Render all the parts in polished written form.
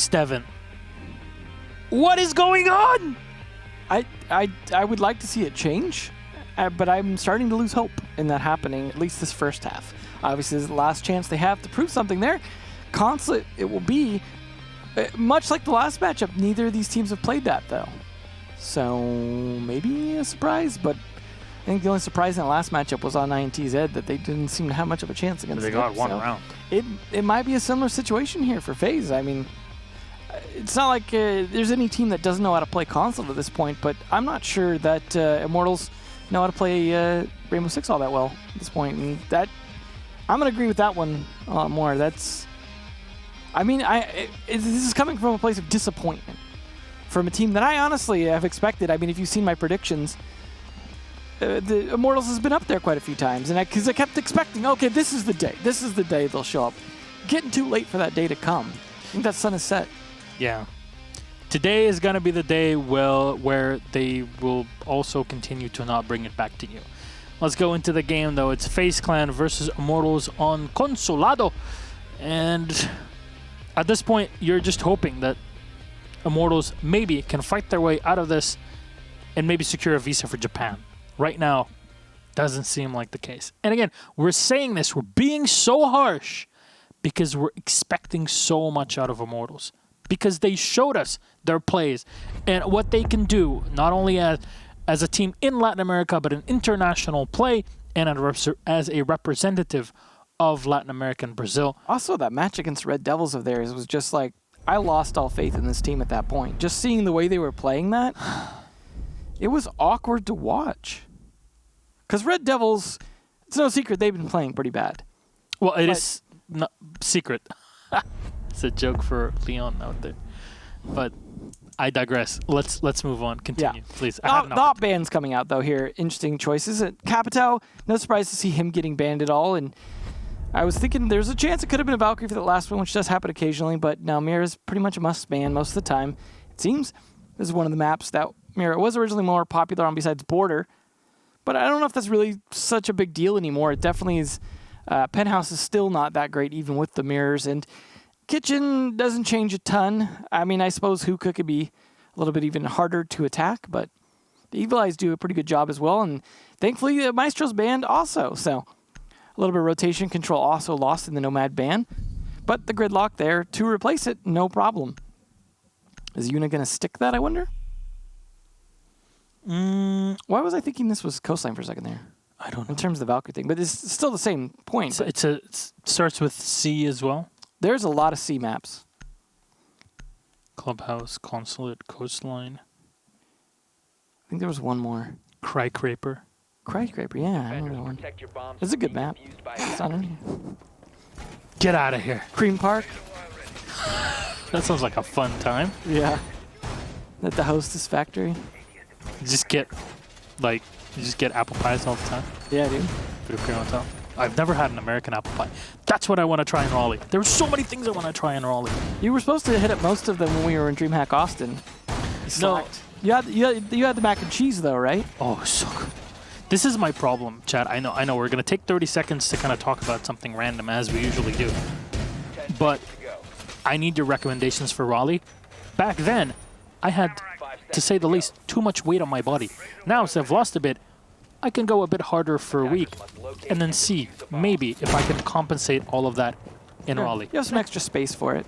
Steven. What is going on? I would like to see it change, but I'm starting to lose hope in that happening, at least this first half. Obviously, this is the last chance they have to prove something there. Consulate, it will be, much like the last matchup, neither of these teams have played that, though. So maybe a surprise, but I think the only surprise in the last matchup was on INTZ that they didn't seem to have much of a chance against They got one round. It might be a similar situation here for FaZe. I mean, it's not like there's any team that doesn't know how to play Consulate at this point, but I'm not sure that Immortals know how to play Rainbow Six all that well at this point. And that I'm going to agree with that one a lot more. That's, I mean, this is coming from a place of disappointment from a team that I honestly have expected. I mean, if you've seen my predictions, the Immortals has been up there quite a few times, and because I kept expecting, okay, this is the day they'll show up. Getting too late for that day to come. I think that sun is set. Yeah. Today is going to be the day where they will also continue to not bring it back to you. Let's go into the game, though. It's FaZe Clan versus Immortals on Consulado. And at this point, you're just hoping that Immortals maybe can fight their way out of this and maybe secure a visa for Japan. Right now, doesn't seem like the case. And again, we're saying this, we're being so harsh because we're expecting so much out of Immortals. Because they showed us their plays and what they can do, not only as a team in Latin America, but an international play and as a representative of Latin America and Brazil. Also, that match against Red Devils of theirs was just like, I lost all faith in this team at that point. Just seeing the way they were playing that, it was awkward to watch. Because Red Devils, it's no secret, they've been playing pretty bad. Well, it is not secret. It's a joke for Leon out there. But I digress. Let's move on. Continue, please. Not bans coming out, though, here. Interesting choices. Capitao, no surprise to see him getting banned at all. And I was thinking there's a chance it could have been a Valkyrie for the last one, which does happen occasionally. But now Mira is pretty much a must ban most of the time. It seems this is one of the maps that Mira was originally more popular on besides Border. But I don't know if that's really such a big deal anymore. It definitely is. Penthouse is still not that great, even with the mirrors. And Kitchen doesn't change a ton. I mean, I suppose Hookah could be a little bit even harder to attack, but the Evil Eyes do a pretty good job as well. And thankfully, Maestro's banned also. So a little bit of rotation control also lost in the Nomad ban. But the gridlock there to replace it, no problem. Is Yuna going to stick that, I wonder? Why was I thinking this was Coastline for a second there? I don't know. In terms of the Valkyrie thing, but it's still the same point. It starts with C as well. There's a lot of C maps. Clubhouse, Consulate, Coastline. I think there was one more. Craycraper. Craycraper, yeah, I remember that one. It's a good map. It's on here. Get out of here. Cream Park. That sounds like a fun time. Yeah. At the Hostess Factory. You just get apple pies all the time. Yeah, dude. Put a cream on top. I've never had an American apple pie. That's what I want to try in Raleigh. There were so many things I want to try in Raleigh. You were supposed to hit up most of them when we were in DreamHack Austin. No. You had the mac and cheese though, right? Oh, so good. This is my problem, Chad. I know. We're going to take 30 seconds to kind of talk about something random as we usually do. But I need your recommendations for Raleigh. Back then, I had, to say the least, too much weight on my body. Now, since I've lost a bit, I can go a bit harder for a week and then see maybe if I can compensate all of that in Raleigh. You have some extra space for it.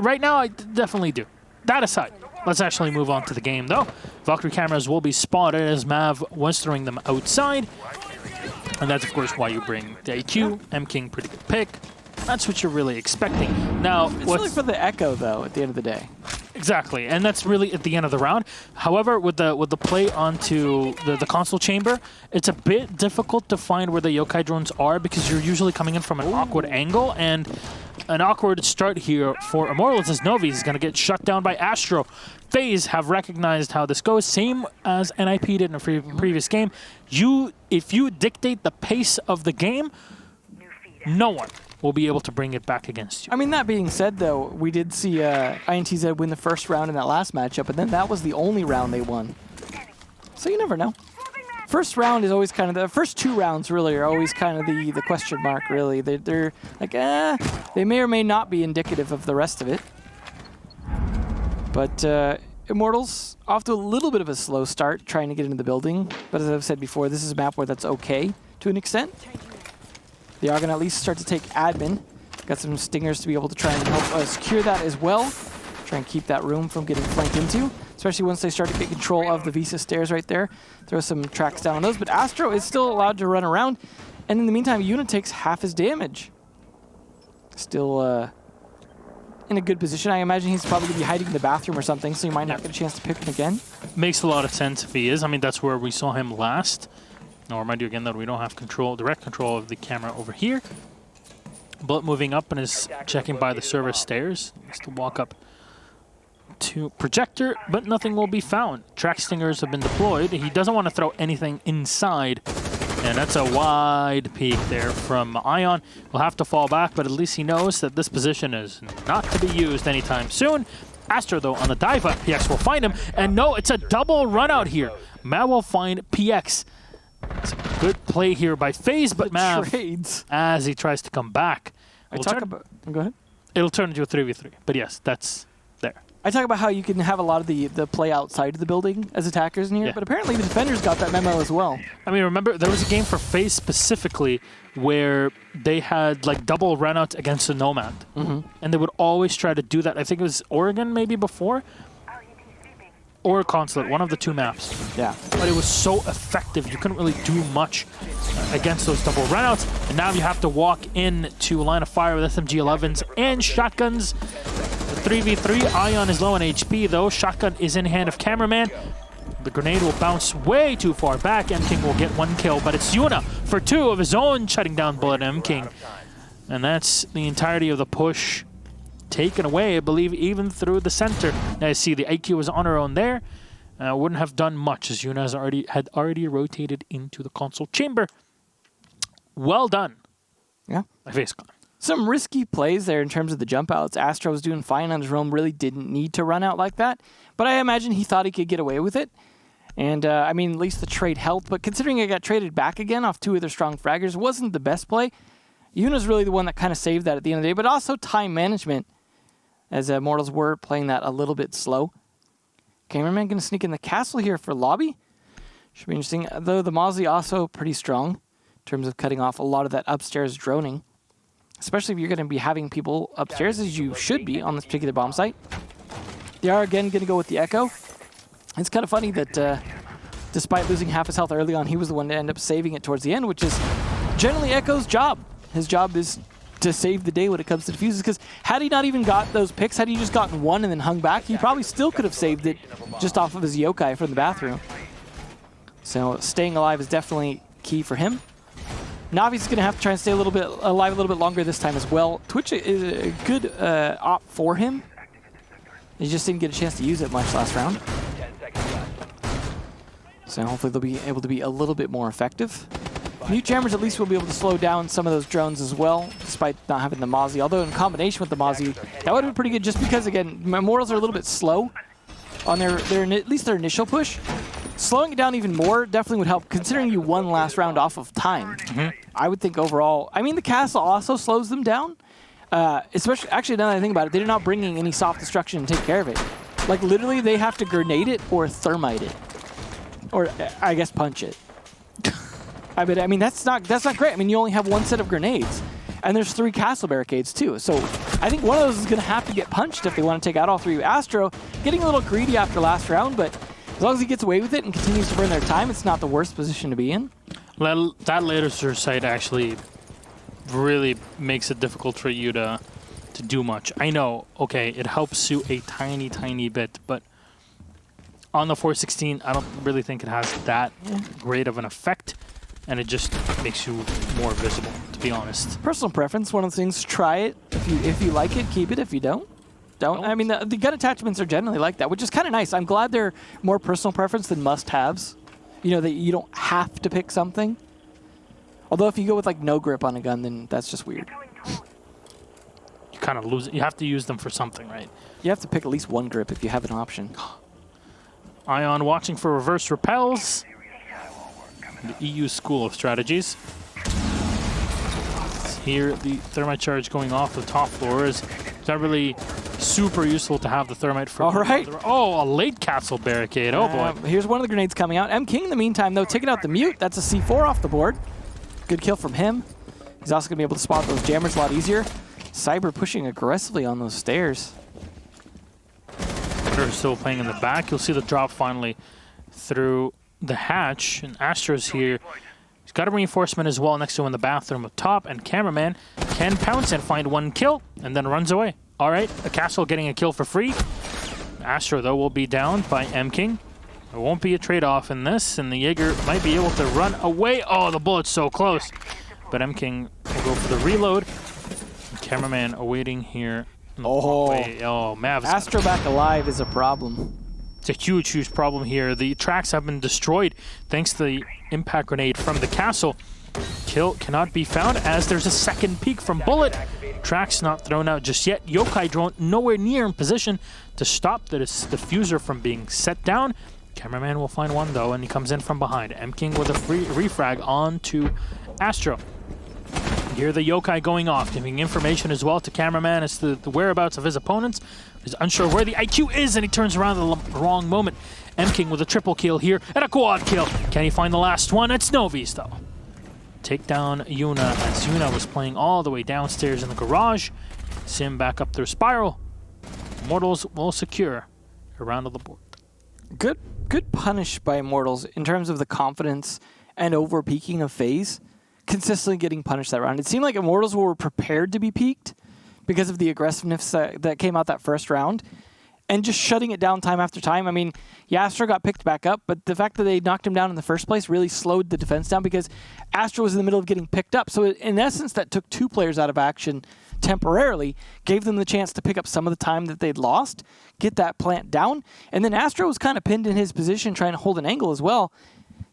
Right now, I definitely do. That aside, let's actually move on to the game, though. Valkyrie cameras will be spotted as Mav was throwing them outside. And that's, of course, why you bring the AQ. M-King, pretty good pick. That's what you're really expecting. Now, it's really for the echo, though, at the end of the day. Exactly, and that's really at the end of the round. However, with the play onto the console chamber, it's a bit difficult to find where the yokai drones are because you're usually coming in from an awkward angle, and an awkward start here for Immortals as Novi is going to get shut down by Astro. FaZe have recognized how this goes, same as NIP did in a previous game. If you dictate the pace of the game, no one will be able to bring it back against you. I mean, that being said, though, we did see INTZ win the first round in that last matchup, and then that was the only round they won. So you never know. First round is always kind of the first two rounds really are always kind of the question mark. Really, they're like they may or may not be indicative of the rest of it. But Immortals off to a little bit of a slow start trying to get into the building. But as I've said before, this is a map where that's okay to an extent. They are going to at least start to take admin. Got some stingers to be able to try and help secure that as well. Try and keep that room from getting flanked into. Especially once they start to get control of the Visa stairs right there. Throw some tracks down on those. But Astro is still allowed to run around. And in the meantime, Yuna takes half his damage. Still in a good position. I imagine he's probably going to be hiding in the bathroom or something, so you might not get a chance to pick him again. Makes a lot of sense if he is. I mean, that's where we saw him last. I'll remind you again that we don't have direct control of the camera over here. Bullet moving up and is checking by the server stairs. He has to walk up to projector, but nothing will be found. Track stingers have been deployed. He doesn't want to throw anything inside. And that's a wide peek there from Ion. We'll have to fall back, but at least he knows that this position is not to be used anytime soon. Astro, though, on the dive up, PX will find him. And no, it's a double run out here. Mav will find PX. It's a good play here by FaZe, but Mav, trades. as he tries to come back. Go ahead. It'll turn into a 3v3, but yes, that's there. I talk about how you can have a lot of the play outside of the building as attackers in here, but apparently the defenders got that memo as well. I mean, remember, there was a game for FaZe specifically where they had like double run-out against a Nomad. And they would always try to do that. I think it was Oregon maybe before, or Consulate, one of the two maps. Yeah. But it was so effective, you couldn't really do much against those double run-outs. And now you have to walk into a line of fire with SMG-11s and shotguns. 3v3, Ion is low on HP though. Shotgun is in hand of Cameraman. The grenade will bounce way too far back. M-King will get one kill, but it's Yuna for two of his own, shutting down Bullet M-King. And that's the entirety of the push taken away, I believe, even through the center. Now you see the IQ was on her own there. Wouldn't have done much as Yuna had already rotated into the console chamber. Well done. Yeah. By FaZe Clan. Some risky plays there in terms of the jump outs. Astro was doing fine on his roam, really didn't need to run out like that. But I imagine he thought he could get away with it. And, I mean, at least the trade helped. But considering he got traded back again off two other strong fraggers, wasn't the best play. Yuna's really the one that kind of saved that at the end of the day. But also time management, as Immortals were playing that a little bit slow. Cameraman going to sneak in the castle here for lobby. Should be interesting. Though the Mozzie also pretty strong in terms of cutting off a lot of that upstairs droning. Especially if you're going to be having people upstairs, as you should be on this particular bomb site. They are, again, going to go with the Echo. It's kind of funny that despite losing half his health early on, he was the one to end up saving it towards the end, which is generally Echo's job. His job is to save the day when it comes to defuses, because had he not even got those picks, had he just gotten one and then hung back, he probably still could have saved it just off of his yokai from the bathroom. So staying alive is definitely key for him. Navi's going to have to try and stay alive a little bit longer this time as well. Twitch is a good op for him. He just didn't get a chance to use it much last round. So hopefully they'll be able to be a little bit more effective. Mute jammers at least will be able to slow down some of those drones as well, despite not having the Mozzie. Although in combination with the Mozzie, that would have been pretty good just because, again, Immortals are a little bit slow on their at least their initial push. Slowing it down even more definitely would help, considering you won last round off of time. I would think overall, I mean, the castle also slows them down. Especially, actually, now that I think about it, they're not bringing any soft destruction to take care of it. Like, literally, they have to grenade it or thermite it. Or, I guess, punch it. I mean, that's not great. I mean, you only have one set of grenades. And there's 3 castle barricades, too. So I think one of those is going to have to get punched if they want to take out all 3. Astro getting a little greedy after last round, but as long as he gets away with it and continues to burn their time, it's not the worst position to be in. Well, that laser site actually really makes it difficult for you to do much. I know, okay, it helps you a tiny, tiny bit, but on the 416, I don't really think it has that great of an effect, and it just makes you more visible, to be honest. Personal preference, one of the things, try it. If you like it, keep it. If you don't. I mean, the gun attachments are generally like that, which is kind of nice. I'm glad they're more personal preference than must-haves. You know, that you don't have to pick something. Although if you go with, like, no grip on a gun, then that's just weird. You kind of lose it. You have to use them for something, right? You have to pick at least one grip if you have an option. Ion watching for reverse repels. The EU School of Strategies. Here, the thermite charge going off the top floor is not really super useful to have the thermite for. All right. Oh, a late castle barricade. Oh boy. Here's one of the grenades coming out. M King, in the meantime, though, taking out the mute. That's a C4 off the board. Good kill from him. He's also going to be able to spot those jammers a lot easier. Cyber pushing aggressively on those stairs. They're still playing in the back. You'll see the drop finally through the hatch. And Astro's here. He's got a reinforcement as well next to him in the bathroom up top. And Cameraman can pounce and find one kill and then runs away. All right, a castle getting a kill for free. Astro, though, will be down by M King. There won't be a trade-off in this, and the Jaeger might be able to run away. Oh, the bullet's so close. But M King will go for the reload. Cameraman awaiting here. Oh, Mav's Astro back alive is a problem. It's a huge, huge problem here. The tracks have been destroyed thanks to the impact grenade from the castle. Kill cannot be found as there's a second peek from Bullet. Tracks not thrown out just yet. Yokai drone nowhere near in position to stop the diffuser from being set down. Cameraman will find one though, and he comes in from behind. M King with a free refrag onto Astro. Here the Yokai going off, giving information as well to Cameraman as to the whereabouts of his opponents. He's unsure where the IQ is, and he turns around at the wrong moment. M King with a triple kill here, and a quad kill. Can he find the last one? It's Novi's, though. Take down Yuna, as Yuna was playing all the way downstairs in the garage. Sim back up their spiral. Immortals will secure a round of the board. Good punish by Immortals in terms of the confidence and over-peaking of FaZe. Consistently getting punished that round. It seemed like Immortals were prepared to be peaked because of the aggressiveness that came out that first round, and just shutting it down time after time. I mean, Astro got picked back up, but the fact that they knocked him down in the first place really slowed the defense down because Astro was in the middle of getting picked up. So in essence, that took two players out of action temporarily, gave them the chance to pick up some of the time that they'd lost, get that plant down, and then Astro was kind of pinned in his position trying to hold an angle as well.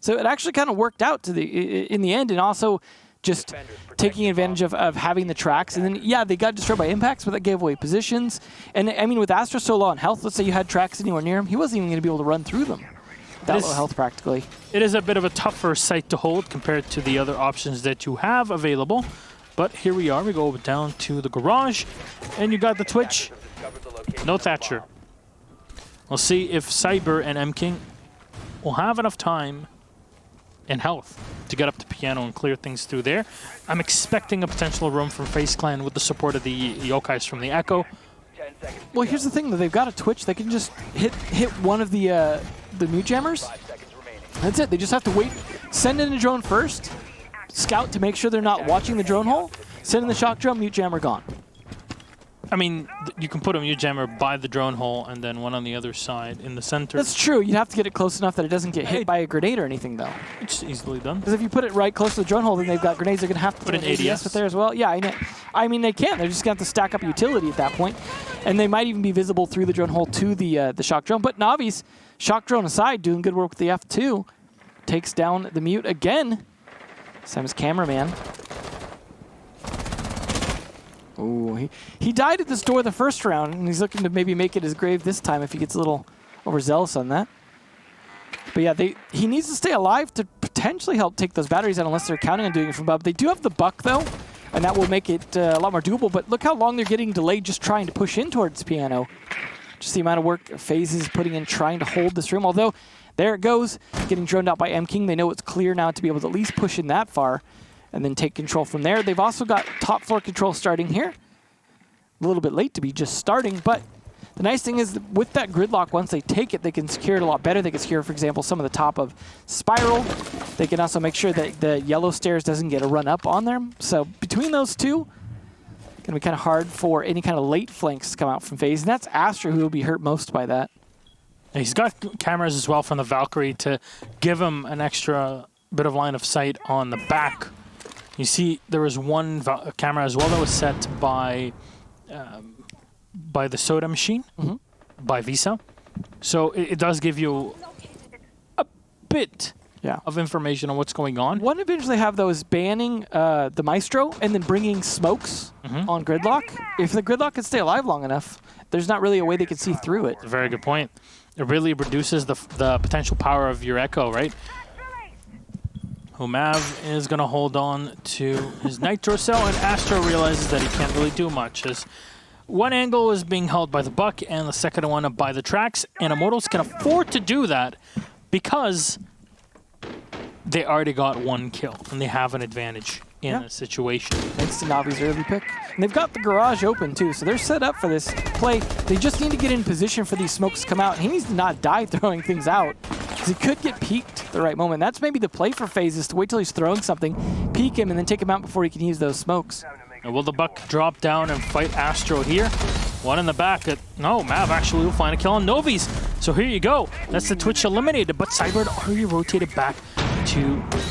So it actually kind of worked out in the end, and also just taking advantage of having the tracks. And then, yeah, they got destroyed by impacts, but that gave away positions. And, I mean, with Astro so low on health, let's say you had tracks anywhere near him, he wasn't even going to be able to run through them. That low health, practically. It is a bit of a tougher site to hold compared to the other options that you have available. But here we are. We go down to the garage, and you got the Twitch. No Thatcher. We'll see if Cyber and M King will have enough time and health to get up to piano and clear things through there. I'm expecting a potential room from FaZe Clan with the support of the Yokais from the Echo. Well, here's the thing, though. They've got a Twitch. They can just hit one of the mute jammers. That's it. They just have to wait. Send in a drone first. Scout to make sure they're not watching the drone hole. Send in the shock drone. Mute jammer gone. I mean, you can put a mute jammer by the drone hole and then one on the other side in the center. That's true. You'd have to get it close enough that it doesn't get hit by a grenade or anything, though. It's easily done. Because if you put it right close to the drone hole, then they've got grenades. They're going to have to put an ADS with there as well. Yeah, I mean, they can. They're just going to have to stack up utility at that point. And they might even be visible through the drone hole to the shock drone. But Navi's, shock drone aside, doing good work with the F2. Takes down the mute again. Same as Cameraman. Ooh, he died at this door the first round, and he's looking to maybe make it his grave this time if he gets a little overzealous on that. But yeah, he needs to stay alive to potentially help take those batteries out unless they're counting on doing it from above. They do have the buck, though, and that will make it a lot more doable. But look how long they're getting delayed just trying to push in towards piano. Just the amount of work FaZe is putting in trying to hold this room. Although, there it goes, getting droned out by M King. They know it's clear now to be able to at least push in that far and then take control from there. They've also got top floor control starting here. A little bit late to be just starting, but the nice thing is that with that gridlock, once they take it, they can secure it a lot better. They can secure, for example, some of the top of Spiral. They can also make sure that the yellow stairs doesn't get a run up on them. So between those two, going to be kind of hard for any kind of late flanks to come out from FaZe, and that's Astro who will be hurt most by that. He's got cameras as well from the Valkyrie to give him an extra bit of line of sight on the back. You see there was one camera as well that was set by the soda machine, by Visa. So it does give you a bit of information on what's going on. One advantage they have, though, is banning the Maestro and then bringing smokes on Gridlock. If the Gridlock can stay alive long enough, there's not really a way they can see through it. That's a very good point. It really reduces the potential power of your Echo, right? Mav is going to hold on to his Nitro Cell, and Astro realizes that he can't really do much as One angle is being held by the Buck and the second one by the Trax, and Immortals can afford to do that because they already got one kill and they have an advantage in a situation. Thanks to Navi's early pick. And they've got the garage open too, so they're set up for this play. They just need to get in position for these smokes to come out. He needs to not die throwing things out, because he could get peeked at the right moment. That's maybe the play for FaZe, is to wait till he's throwing something, peek him, and then take him out before he can use those smokes. And will the Buck drop down and fight Astro here? One in the back. No, Mav actually will find a kill on Novi's. So here you go. That's the Twitch eliminated, but Cyber already rotated back to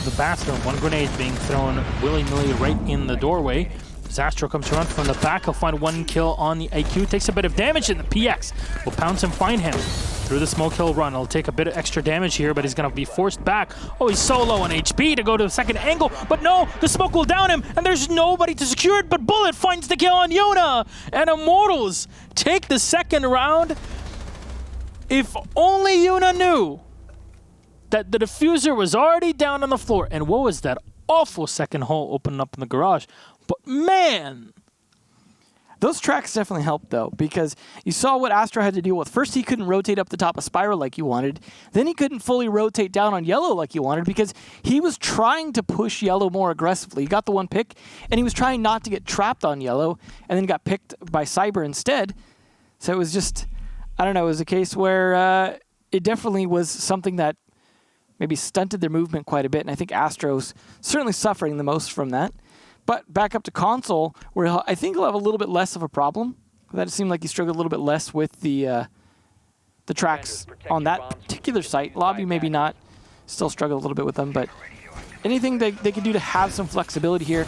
the bathroom. One grenade being thrown willy-nilly right in the doorway. As Astro comes around from the back, he'll find one kill on the IQ. Takes a bit of damage, and the PX will pounce and find him. Through the smoke hill run, he'll take a bit of extra damage here, but he's going to be forced back. Oh, he's so low on HP to go to the second angle, but no, the smoke will down him, and there's nobody to secure it, but Bullet finds the kill on Yuna, and Immortals take the second round. If only Yuna knew that the diffuser was already down on the floor, and what was that awful second hole opening up in the garage. But man, those tracks definitely helped though, because you saw what Astro had to deal with. First, he couldn't rotate up the top of Spiral like you wanted. Then he couldn't fully rotate down on Yellow like you wanted, because he was trying to push Yellow more aggressively. He got the one pick, and he was trying not to get trapped on Yellow, and then got picked by Cyber instead. So it was just, I don't know, it was a case where it definitely was something that maybe stunted their movement quite a bit, and I think Astro's certainly suffering the most from that. But back up to Console, where I think he'll have a little bit less of a problem. That seemed like he struggled a little bit less with the tracks on that particular site. Lobby maybe not, still struggled a little bit with them, but anything they could do to have some flexibility here.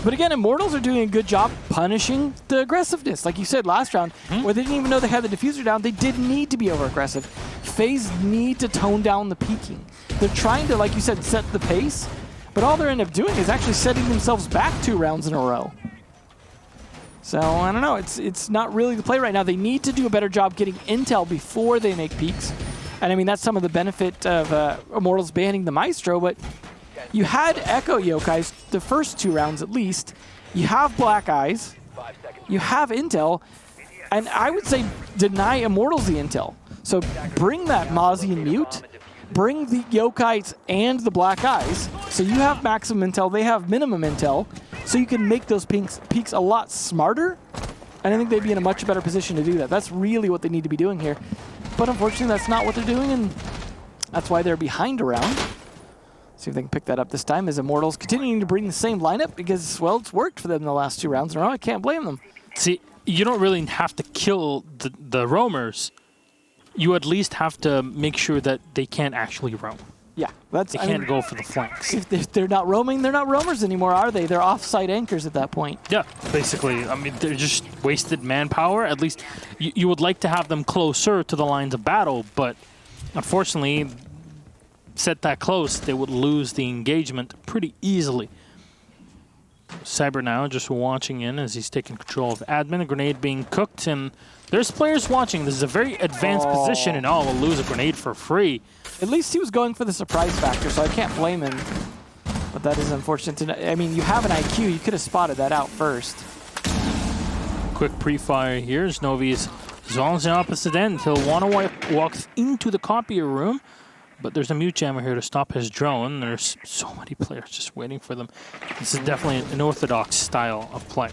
But again, Immortals are doing a good job punishing the aggressiveness. Like you said last round, where they didn't even know they had the diffuser down, they didn't need to be over-aggressive. FaZe need to tone down the peeking. They're trying to, like you said, set the pace, but all they're end up doing is actually setting themselves back 2 rounds in a row. So, I don't know, it's not really the play right now. They need to do a better job getting intel before they make peaks. And I mean, that's some of the benefit of Immortals banning the Maestro, but you had Echo Yokais the first 2 rounds at least. You have Black Eyes, you have intel, and I would say deny Immortals the intel. So bring that Mozzie and Mute, bring the Yokais and the Black Eyes, so you have maximum intel, they have minimum intel, so you can make those peaks a lot smarter, and I think they'd be in a much better position to do that. That's really what they need to be doing here. But unfortunately, that's not what they're doing, and that's why they're behind a round. See if they can pick that up this time, as Immortals continuing to bring the same lineup because, well, it's worked for them the last 2 rounds in a row. I can't blame them. See, you don't really have to kill the roamers. You at least have to make sure that they can't actually roam. Yeah, they can't go for the flanks. If they're not roaming, they're not roamers anymore, are they? They're off-site anchors at that point. Yeah, basically. I mean, they're just wasted manpower. At least you would like to have them closer to the lines of battle, but unfortunately, set that close, they would lose the engagement pretty easily. Cyber now just watching in as he's taking control of admin. A grenade being cooked, and there's players watching. This is a very advanced position, and we'll lose a grenade for free. At least he was going for the surprise factor, so I can't blame him. But that is unfortunate. I mean, you have an IQ. You could have spotted that out first. Quick pre-fire here. Novi's on the opposite end. He'll want to walk into the copier room, but there's a mute jammer here to stop his drone. There's so many players just waiting for them. This is definitely an orthodox style of play.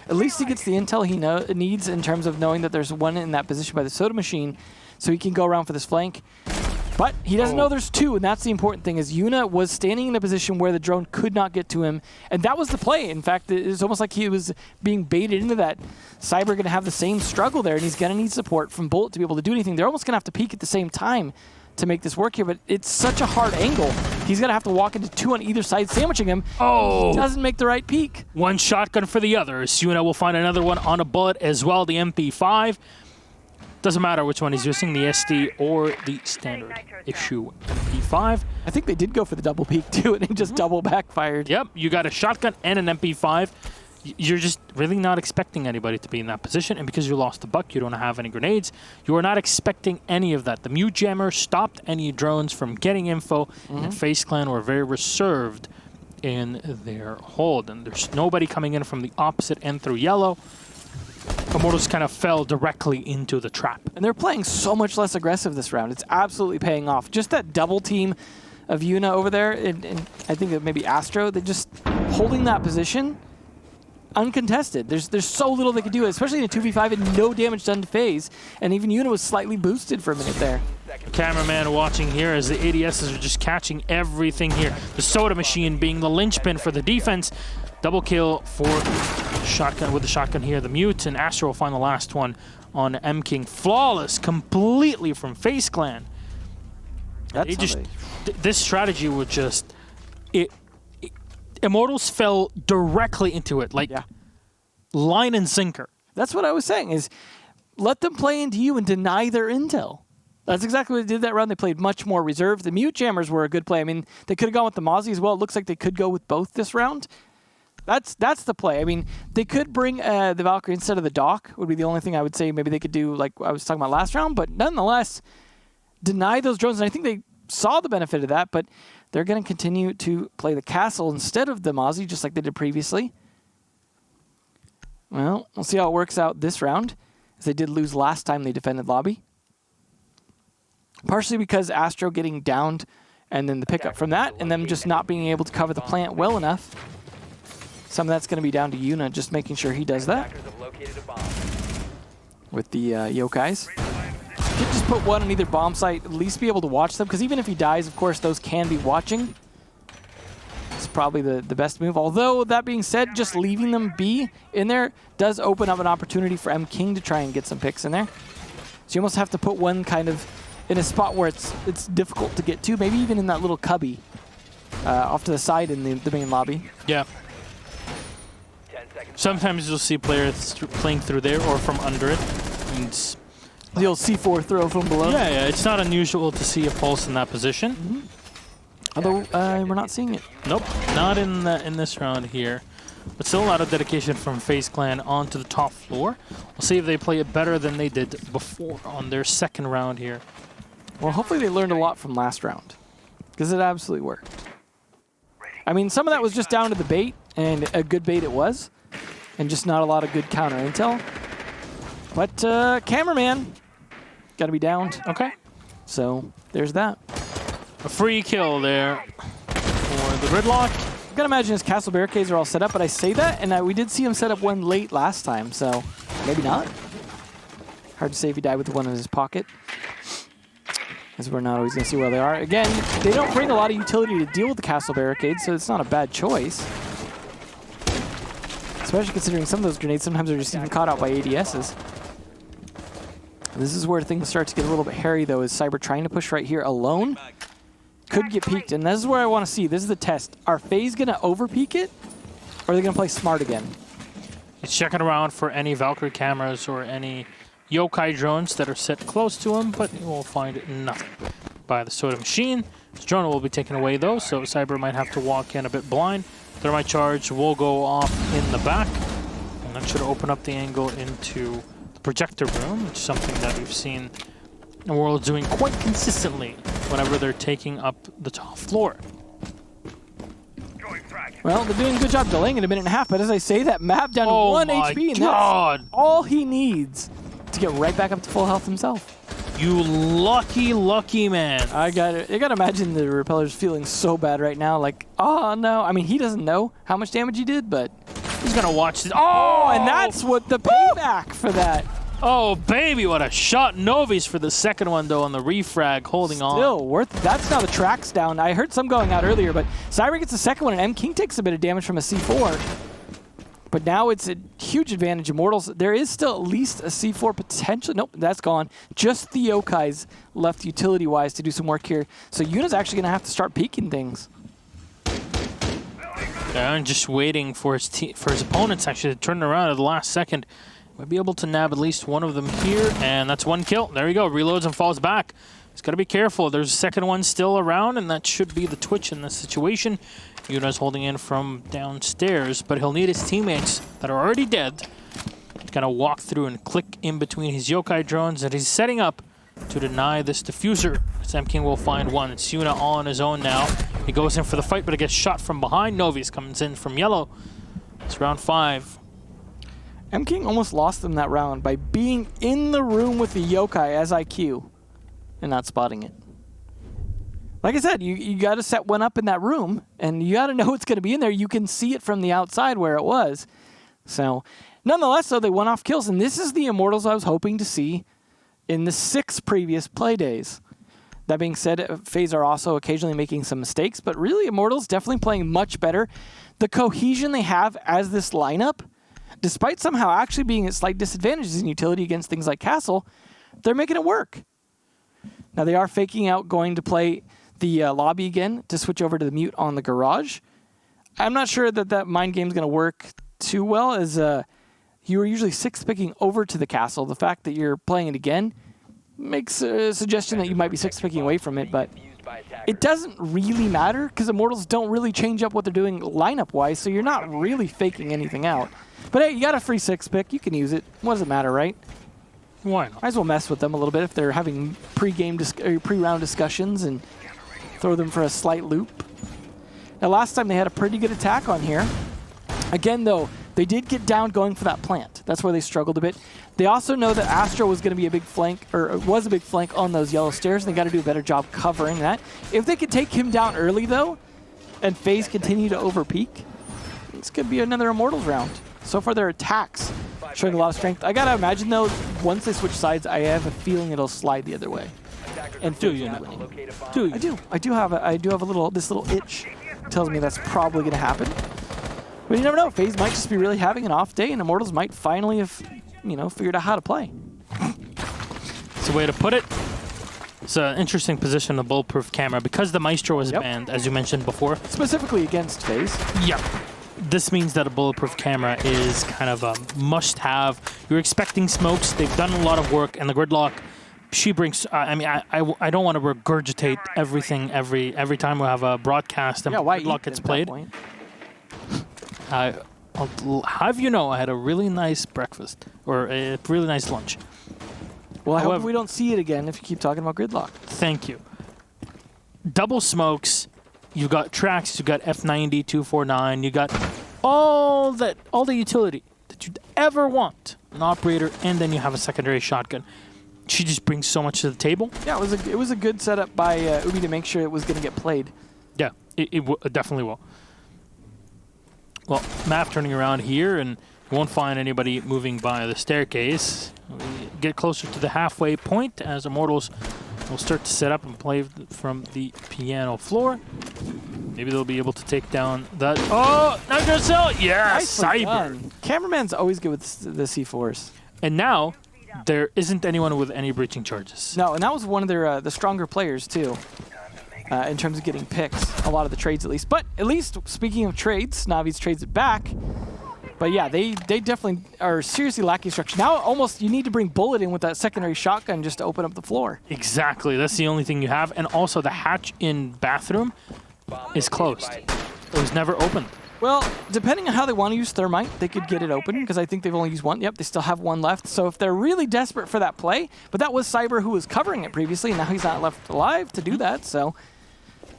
At least he gets the intel he needs in terms of knowing that there's one in that position by the soda machine, so he can go around for this flank. But he doesn't know there's 2, and that's the important thing, is Yuna was standing in a position where the drone could not get to him, and that was the play. In fact, it was almost like he was being baited into that. Cyber going to have the same struggle there, and he's going to need support from Bullet to be able to do anything. They're almost going to have to peek at the same time to make this work here, but it's such a hard angle. He's going to have to walk into 2 on either side, sandwiching him. Oh! He doesn't make the right peek. One shotgun for the other. Yuna will find another one on a Bullet as well, the MP5. Doesn't matter which one he's using, the SD or the standard issue MP5. I think they did go for the double peek too, and it just double backfired. Yep, you got a shotgun and an MP5. You're just really not expecting anybody to be in that position, and because you lost the Buck, you don't have any grenades. You are not expecting any of that. The mute jammer stopped any drones from getting info, and FaZe Clan were very reserved in their hold. And there's nobody coming in from the opposite end through yellow. Immortals kind of fell directly into the trap. And they're playing so much less aggressive this round. It's absolutely paying off. Just that double team of Yuna over there, and I think that maybe Astro, they're just holding that position uncontested. There's so little they could do, especially in a 2v5 and no damage done to FaZe. And even Yuna was slightly boosted for a minute there. Cameraman watching here as the ADSs are just catching everything here. The Soda Machine being the linchpin for the defense. Double kill for shotgun with the shotgun here. The Mute and Astro will find the last one on M King. Flawless completely from FaZe Clan. This strategy would just Immortals fell directly into it, like line and sinker. That's what I was saying, is let them play into you and deny their intel. That's exactly what they did that round. They played much more reserved. The Mute Jammers were a good play. I mean, they could have gone with the Mozzie as well. It looks like they could go with both this round. That's the play. I mean, they could bring the Valkyrie instead of the Doc, would be the only thing I would say maybe they could do, like I was talking about last round, but nonetheless, deny those drones. And I think they saw the benefit of that, but they're going to continue to play the Castle instead of the Mozzie, just like they did previously. Well, we'll see how it works out this round, as they did lose last time they defended Lobby. Partially because Astro getting downed and then the pickup from that, and them just not being able to cover the plant well enough. Some of that's going to be down to Yuna, just making sure he does that. With the Yokais. Could just put one on either bomb site, at least be able to watch them, because even if he dies, of course, those can be watching. It's probably the best move. Although, that being said, just leaving them be in there does open up an opportunity for M King to try and get some picks in there. So you almost have to put one kind of in a spot where it's difficult to get to, maybe even in that little cubby off to the side in the main lobby. Yeah. Sometimes you'll see players playing through there or from under it. And the old C4 throw from below. Yeah, it's not unusual to see a pulse in that position. Mm-hmm. Although we're not seeing it. Nope, not in this round here. But still a lot of dedication from FaZe Clan onto the top floor. We'll see if they play it better than they did before on their second round here. Well, hopefully they learned a lot from last round, because it absolutely worked. I mean, some of that was just down to the bait, and a good bait it was, and just not a lot of good counter intel. But cameraman got to be downed. Okay. So there's that. A free kill there for the Gridlock. I gotta imagine his castle barricades are all set up, but I say that, and we did see him set up one late last time, so maybe not. Hard to say if he died with one in his pocket, as we're not always gonna see where they are. Again, they don't bring a lot of utility to deal with the castle barricades, so it's not a bad choice. Especially considering some of those grenades sometimes are just even caught out by ADSs. This is where things start to get a little bit hairy, though, is Cyber trying to push right here alone. Could get peeked, and this is where I want to see. This is the test. Are FaZe going to over-peek it, or are they going to play smart again? He's checking around for any Valkyrie cameras or any Yokai drones that are set close to him, but he will find nothing by the Soda Machine. His drone will be taken away, though, so Cyber might have to walk in a bit blind. Thermite charge will go off in the back, and that should open up the angle into the projector room, which is something that we've seen the world doing quite consistently whenever they're taking up the top floor. Well, they're doing a good job delaying it a minute and a half, but as I say, that map down to 1 HP, and that's all he needs to get right back up to full health himself. You lucky, lucky man. I gotta imagine the Repeller's feeling so bad right now, like, oh no. I mean, he doesn't know how much damage he did, but he's gonna watch this. Oh, and that's what the payback for that. Oh, baby, what a shot. Novi's for the second one, though, on the refrag, holding on. Still worth it. That's now the tracks down. I heard some going out earlier, but Cyber gets the second one, and M King takes a bit of damage from a C4. But now it's a huge advantage. Immortals, there is still at least a C4 potential. Nope, that's gone. Just the Yokais left utility-wise to do some work here. So Yuna's actually going to have to start peeking things. Yeah, and just waiting for his opponents actually to turn around at the last second. Might be able to nab at least one of them here, and that's one kill. There you go, reloads and falls back. He's got to be careful. There's a second one still around, and that should be the Twitch in this situation. Yuna's holding in from downstairs, but he'll need his teammates that are already dead to kind of walk through and click in between his Yokai drones that he's setting up to deny this diffuser. Sam King will find one. It's Yuna all on his own now. He goes in for the fight, but it gets shot from behind. Novi's comes in from yellow. It's round 5. M-King almost lost them that round by being in the room with the yokai as IQ and not spotting it. Like I said, you got to set one up in that room, and you got to know it's going to be in there. You can see it from the outside where it was. So, nonetheless, though, they won off kills, and this is the Immortals I was hoping to see in the 6 previous play days. That being said, FaZe are also occasionally making some mistakes, but really, Immortals definitely playing much better. The cohesion they have as this lineup, despite somehow actually being at slight disadvantages in utility against things like Castle, they're making it work. Now, they are faking out going to play the lobby again to switch over to the mute on the garage. I'm not sure that mind game is going to work too well, as you were usually 6th picking over to the castle. The fact that you're playing it again makes a suggestion that you might be 6th picking away from it, but it doesn't really matter because Immortals don't really change up what they're doing lineup-wise, so you're not really faking anything out. But hey, you got a free 6th pick. You can use it. What does it matter, right? Why not? Might as well mess with them a little bit if they're having pre-round discussions and throw them for a slight loop. Now, last time they had a pretty good attack on here. Again, though, they did get down going for that plant. That's where they struggled a bit. They also know that Astro was going to be a big flank, or was a big flank on those yellow stairs, and they got to do a better job covering that. If they could take him down early, though, and FaZe continue to overpeak, this could be another Immortals round. So far, their attacks showing a lot of strength. I got to imagine, though, once they switch sides, I have a feeling it'll slide the other way. And Do you? Do you? I do have this little itch tells me that's probably going to happen. But you never know. FaZe might just be really having an off day, and Immortals might finally have, figured out how to play. It's a way to put it. It's an interesting position of bulletproof camera because the Maestro was banned, as you mentioned before. Specifically against FaZe. Yep. This means that a bulletproof camera is kind of a must-have. You're expecting smokes. They've done a lot of work, and the Gridlock. She brings. I don't want to regurgitate everything every time we have a broadcast and Gridlock gets played. I'll have you know, I had a really nice breakfast or a really nice lunch. Well, I hope we don't see it again if you keep talking about Gridlock. Thank you. Double smokes. You got tracks. You got F90, 249. You got all the utility that you'd ever want. An operator, and then you have a secondary shotgun. She just brings so much to the table. Yeah, it was a good setup by Ubi to make sure it was going to get played. Yeah, it definitely will. Well, Mav turning around here, and you won't find anybody moving by the staircase. We get closer to the halfway point as Immortals will start to set up and play from the piano floor. Maybe they'll be able to take down that. Oh, Nitro Cell! Yeah, Cyber! Cameraman's always good with the C4s. And now, there isn't anyone with any breaching charges. No, and that was one of their the stronger players, too, in terms of getting picks. A lot of the trades, at least. But at least, speaking of trades, Navi's trades it back. But yeah, they definitely are seriously lacking structure. Now, almost, you need to bring Bullet in with that secondary shotgun just to open up the floor. Exactly. That's the only thing you have. And also, the hatch in bathroom is closed. It was never opened. Well, depending on how they want to use Thermite, they could get it open, because I think they've only used one. Yep, they still have one left. So if they're really desperate for that play, but that was Cyber who was covering it previously, and now he's not left alive to do that, so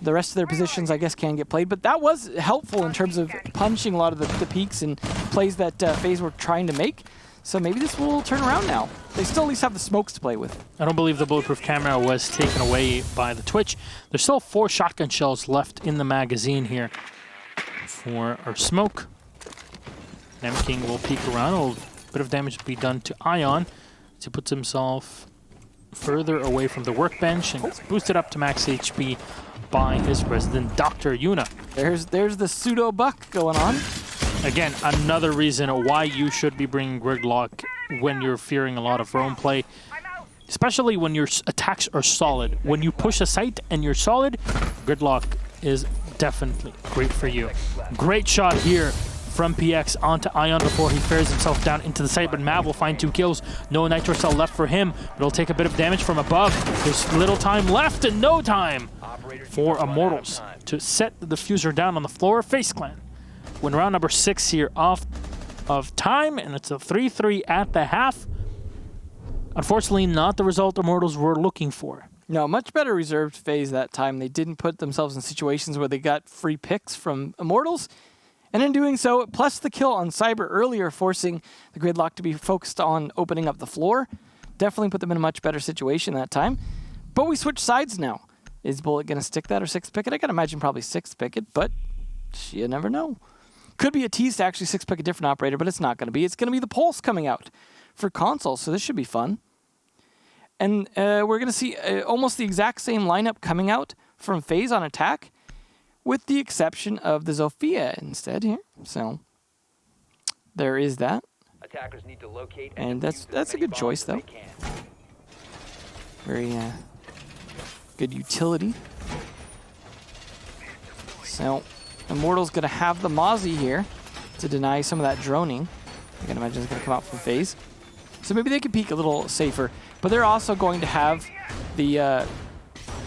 the rest of their positions, I guess, can get played. But that was helpful in terms of punishing a lot of the peaks and plays that FaZe were trying to make. So maybe this will turn around now. They still at least have the smokes to play with. I don't believe the bulletproof camera was taken away by the Twitch. There's still 4 shotgun shells left in the magazine here for our smoke. M-King will peek around. A little bit of damage will be done to Ion as he puts himself further away from the workbench and gets boosted up to max HP by his resident Dr. Yuna. There's the pseudo buck going on. Again, another reason why you should be bringing Gridlock when you're fearing a lot of roam play, especially when your attacks are solid. When you push a site and you're solid, Gridlock is definitely great for you. Great shot here from PX onto Ion before he fares himself down into the site, but Mav will find 2 kills. No Nitro Cell left for him, but he'll take a bit of damage from above. There's little time left and no time for Immortals to set the diffuser down on the floor. FaZe Clan win round number 6 here off of time, and it's a 3-3 at the half. Unfortunately, not the result Immortals were looking for. No, much better reserved FaZe that time. They didn't put themselves in situations where they got free picks from Immortals. And in doing so, plus the kill on Cyber earlier, forcing the Gridlock to be focused on opening up the floor, definitely put them in a much better situation that time. But we switch sides now. Is Bullet going to stick that or 6th pick it? I can imagine probably 6th pick it, but you never know. Could be a tease to actually 6th pick a different operator, but it's not going to be. It's going to be the Pulse coming out for Console, so this should be fun. And we're going to see almost the exact same lineup coming out from FaZe on attack, with the exception of the Zofia instead here. So there is that. Attackers need to locate and that's a good choice, though. Very good utility. So Immortal's going to have the Mozzie here to deny some of that droning. I can imagine it's going to come out from FaZe. So maybe they can peek a little safer. But they're also going to have the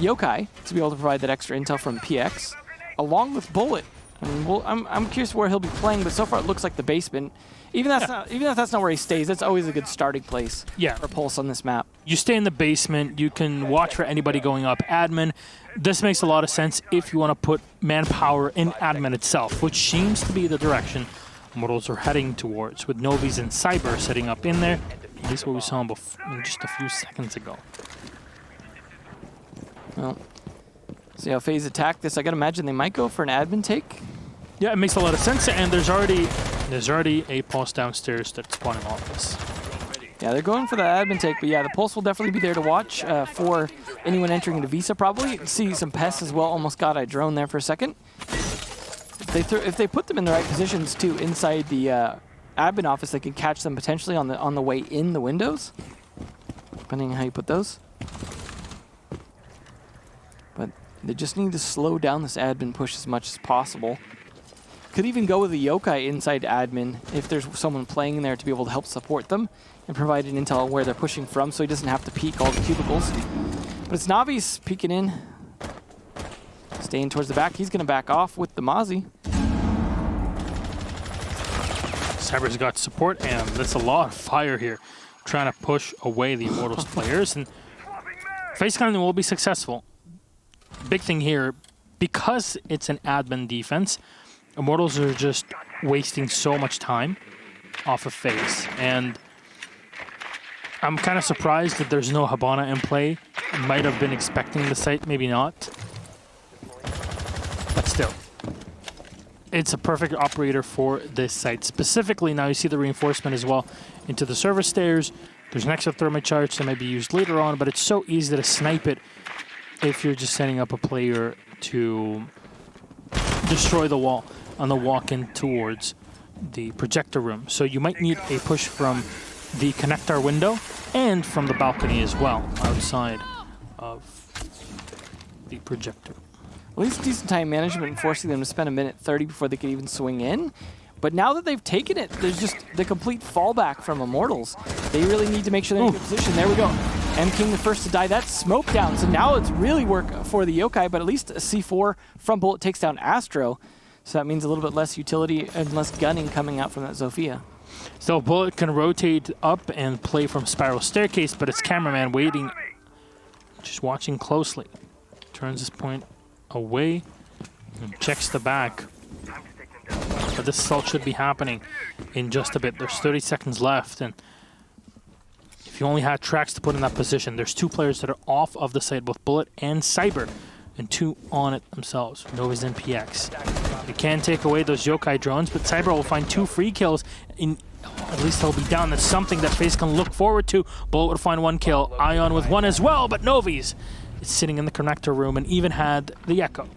Yokai to be able to provide that extra intel from PX, along with Bullet. I mean, I'm curious where he'll be playing, but so far it looks like the basement. Even if that's not where he stays, that's always a good starting place for Pulse on this map. You stay in the basement. You can watch for anybody going up admin. This makes a lot of sense if you want to put manpower in admin itself, which seems to be the direction Immortals are heading towards, with Novies and Cyber setting up in there. At least what we saw just a few seconds ago. Well, see how FaZe attack this. I gotta imagine they might go for an admin take. Yeah, it makes a lot of sense, and there's already a Pulse downstairs that's spawning all of this. Yeah, they're going for the admin take, but yeah, the Pulse will definitely be there to watch for anyone entering into Visa probably. You can see some pests as well. Almost got a drone there for a second. If they put them in the right positions too, inside the admin office, they can catch them potentially on the way in the windows, depending on how you put those. But they just need to slow down this admin push as much as possible. Could even go with a Yokai inside admin if there's someone playing in there to be able to help support them and provide an intel on where they're pushing from, so he doesn't have to peek all the cubicles. But it's Navi's peeking in, staying towards the back. He's going to back off with the Mozzie. Cyber's got support, and that's a lot of fire here, trying to push away the Immortals players, and FaZe Clan will be successful. Big thing here, because it's an admin defense, Immortals are just wasting so much time off of FaZe, and I'm kind of surprised that there's no Habana in play. Might have been expecting the site, maybe not, but still. It's a perfect operator for this site. Specifically, now you see the reinforcement as well into the server stairs. There's an extra thermite charge that might be used later on, but it's so easy to snipe it if you're just setting up a player to destroy the wall on the walk-in towards the projector room. So you might need a push from the connector window and from the balcony as well, outside of the projector. At least decent time management, forcing them to spend a minute 30 before they could even swing in. But now that they've taken it, there's just the complete fallback from Immortals. They really need to make sure they're in a good position. There we go. M-King the first to die. That's smoke down. So now it's really work for the Yokai, but at least a C4 from Bullet takes down Astro. So that means a little bit less utility and less gunning coming out from that Zofia. So Bullet can rotate up and play from Spiral Staircase, but it's cameraman waiting, just watching closely. Turns his point away and checks the back. But this assault should be happening in just a bit. There's 30 seconds left, and if you only had tracks to put in that position, there's 2 players that are off of the site, both Bullet and Cyber, and 2 on it themselves, Novies and PX. They can take away those Yokai drones, but Cyber will find 2 free kills. At least he'll be down. That's something that FaZe can look forward to. Bullet would find 1 kill, Ion with 1 as well, but Novies is sitting in the connector room and even had the Echo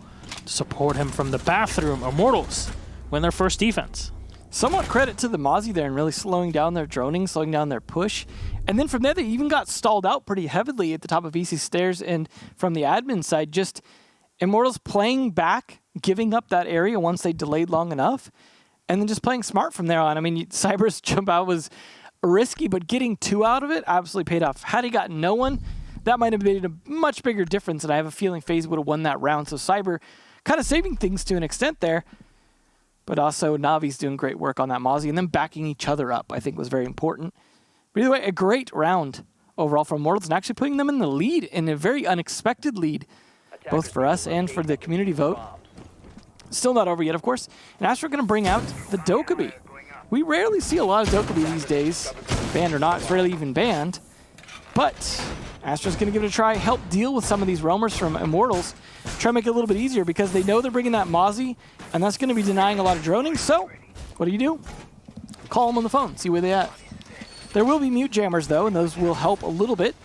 to support him from the bathroom. Immortals win their first defense. Somewhat credit to the Mozzie there and really slowing down their droning, slowing down their push. And then from there, they even got stalled out pretty heavily at the top of VC stairs. And from the admin side, just Immortals playing back, giving up that area once they delayed long enough, and then just playing smart from there on. I mean, Cyber's jump out was risky, but getting 2 out of it absolutely paid off. Had he gotten no one, that might have made a much bigger difference, and I have a feeling FaZe would have won that round. So Cyber kind of saving things to an extent there, but also Navi's doing great work on that Mozzie, and then backing each other up, I think, was very important. But either way, a great round overall for Immortals, and actually putting them in the lead, in a very unexpected lead, both for us and for the community vote. Still not over yet, of course. And Astra going to bring out the Dokkaebi. We rarely see a lot of Dokkaebi these days. Banned or not, it's rarely even banned. But Astra's going to give it a try, help deal with some of these roamers from Immortals, try to make it a little bit easier because they know they're bringing that Mozzie, and that's going to be denying a lot of droning. So, what do? Call them on the phone, see where they at. There will be mute jammers, though, and those will help a little bit.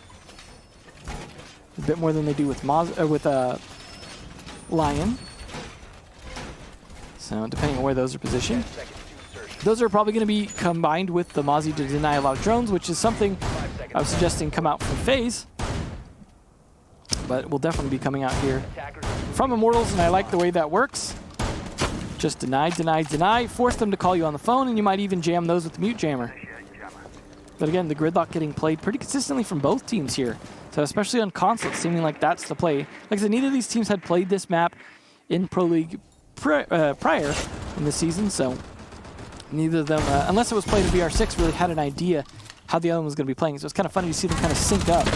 A bit more than they do with Lion. So, depending on where those are positioned. Those are probably going to be combined with the Mozzie to deny a lot of drones, which is something I was suggesting come out from FaZe. But it will definitely be coming out here from Immortals, and I like the way that works. Just deny, deny, deny. Force them to call you on the phone, and you might even jam those with the mute jammer. But again, the gridlock getting played pretty consistently from both teams here. So especially on Consulate, seeming like that's the play. Like I said, neither of these teams had played this map in Pro League prior in the season, so neither of them, unless it was played in VR6, really had an idea how the other one was going to be playing. So it's kind of funny to see them kind of sync up.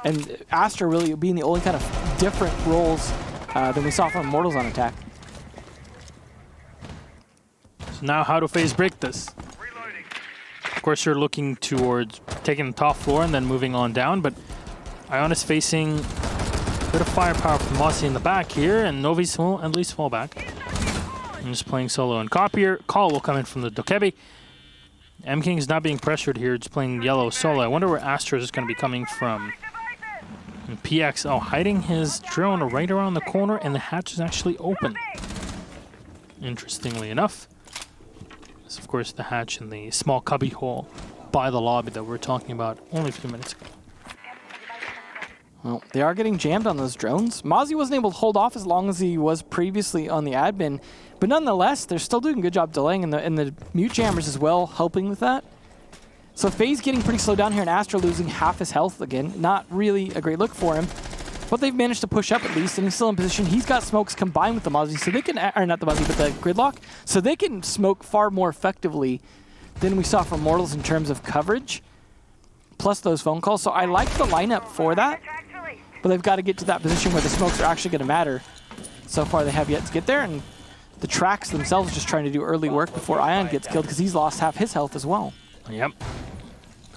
And Astra really being the only kind of different roles than we saw from Immortals on attack. So now how do FaZe break this? Of course, you're looking towards taking the top floor and then moving on down, but Ion is facing a bit of firepower from Mozzie in the back here, and Novi's will at least fall back. I'm just playing solo and copier. Call will come in from the Dokkaebi. M-King is not being pressured here, just playing yellow solo. I wonder where Astra is going to be coming from. And PX, hiding his drone right around the corner, and the hatch is actually open. Interestingly enough. This is, of course, the hatch in the small cubby hole by the lobby that we were talking about only a few minutes ago. Well, they are getting jammed on those drones. Mozzie wasn't able to hold off as long as he was previously on the admin, but nonetheless, they're still doing a good job delaying, and the mute jammers as well helping with that. So FaZe getting pretty slow down here, and Astra losing half his health again. Not really a great look for him, but they've managed to push up at least, and he's still in position. He's got smokes combined with the Mozzie, so they can, or not the Mozzie, but the gridlock, so they can smoke far more effectively than we saw from Immortals in terms of coverage, plus those phone calls. So I like the lineup for that. But they've got to get to that position where the smokes are actually going to matter. So far, they have yet to get there, and the tracks themselves just trying to do early work before Ion gets killed because he's lost half his health as well. Yep.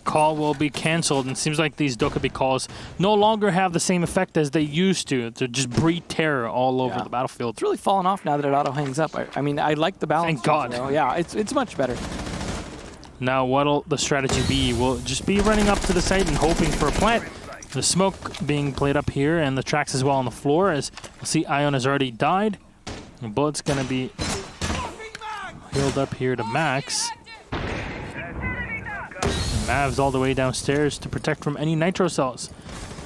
Call will be canceled, and it seems like these Dokkaebi calls no longer have the same effect as they used to just breed terror all over the battlefield. It's really fallen off now that it auto hangs up. I mean, I like the balance. Thank God. Though. Yeah, it's much better. Now, what'll the strategy be? We'll just be running up to the site and hoping for a plant. The smoke being played up here, and the tracks as well on the floor, as we'll see Ion has already died. The bullet's going to be healed up here to Max. And Mav's all the way downstairs to protect from any nitro cells.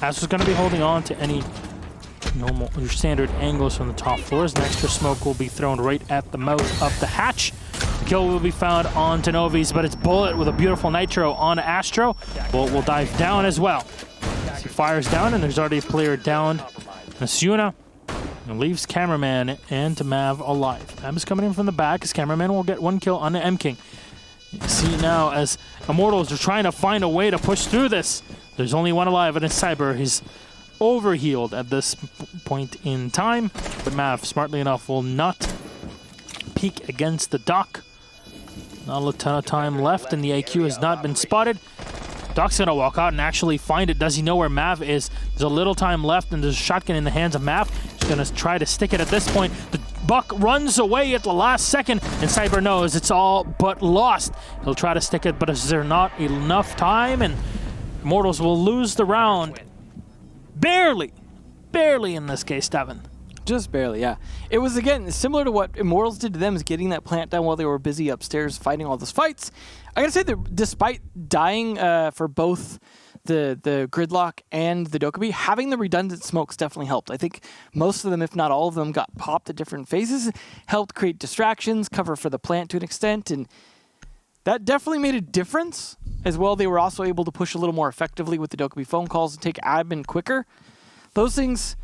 Astra's going to be holding on to any normal or standard angles from the top floors. An extra smoke will be thrown right at the mouth of the hatch. The kill will be found on Novi's, but it's Bullet with a beautiful nitro on Astro. Bullet will dive down as well. He fires down, and there's already a player down. Asuna leaves Cameraman and Mav alive. Mav is coming in from the back, as Cameraman will get one kill on the M-King. You see now as Immortals are trying to find a way to push through this. There's only one alive, and it's Cyber. He's overhealed at this point in time, but Mav, smartly enough, will not peek against the dock. Not a ton of time left, and the AQ has not been spotted. Doc's gonna walk out and actually find it. Does he know where Mav is? There's a little time left, and there's a shotgun in the hands of Mav. He's gonna try to stick it at this point. The Buck runs away at the last second, and Cyber knows it's all but lost. He'll try to stick it, but is there not enough time? And Immortals will lose the round. Barely. Barely in this case, Devin. Just barely, yeah. It was, again, similar to what Immortals did to them, is getting that plant down while they were busy upstairs fighting all those fights. I gotta say that despite dying for both the gridlock and the Dokkaebi, having the redundant smokes definitely helped. I think most of them, if not all of them, got popped at different phases, helped create distractions, cover for the plant to an extent, and that definitely made a difference. As well, they were also able to push a little more effectively with the Dokkaebi phone calls and take admin quicker. Those things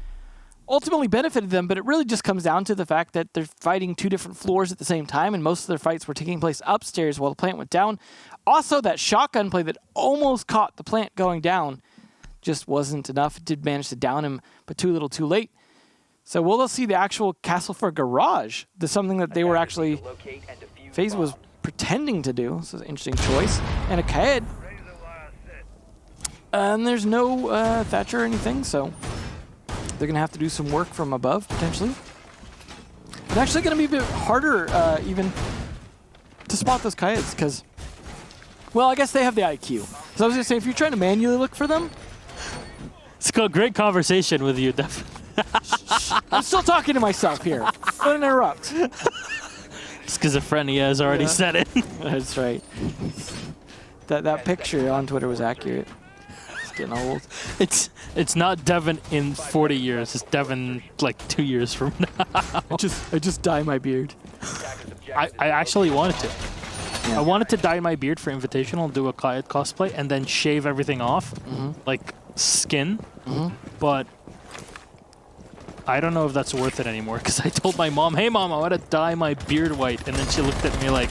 ultimately benefited them, but it really just comes down to the fact that they're fighting two different floors at the same time, and most of their fights were taking place upstairs while the plant went down. Also, that shotgun play that almost caught the plant going down just wasn't enough. It did manage to down him, but too little too late. So will they see the actual castle for garage? There's something that they were actually, FaZe was pretending to do. This is an interesting choice. And a Kaed. And there's no Thatcher or anything, so they're going to have to do some work from above, potentially. It's actually going to be a bit harder even to spot those Kaeds, because, well, I guess they have the IQ. So I was going to say, if you're trying to manually look for them... It's a great conversation with you, Def. I'm still talking to myself here. Don't interrupt. Schizophrenia has already set in. That's right. That picture on Twitter was accurate. It's getting old. It's not Devin in 40 years. It's Devin like 2 years from now. I just dye my beard. I actually wanted to. Yeah. I wanted to dye my beard for Invitational and do a Kaed cosplay and then shave everything off, like skin. But I don't know if that's worth it anymore, because I told my mom, hey mom, I want to dye my beard white. And then she looked at me like,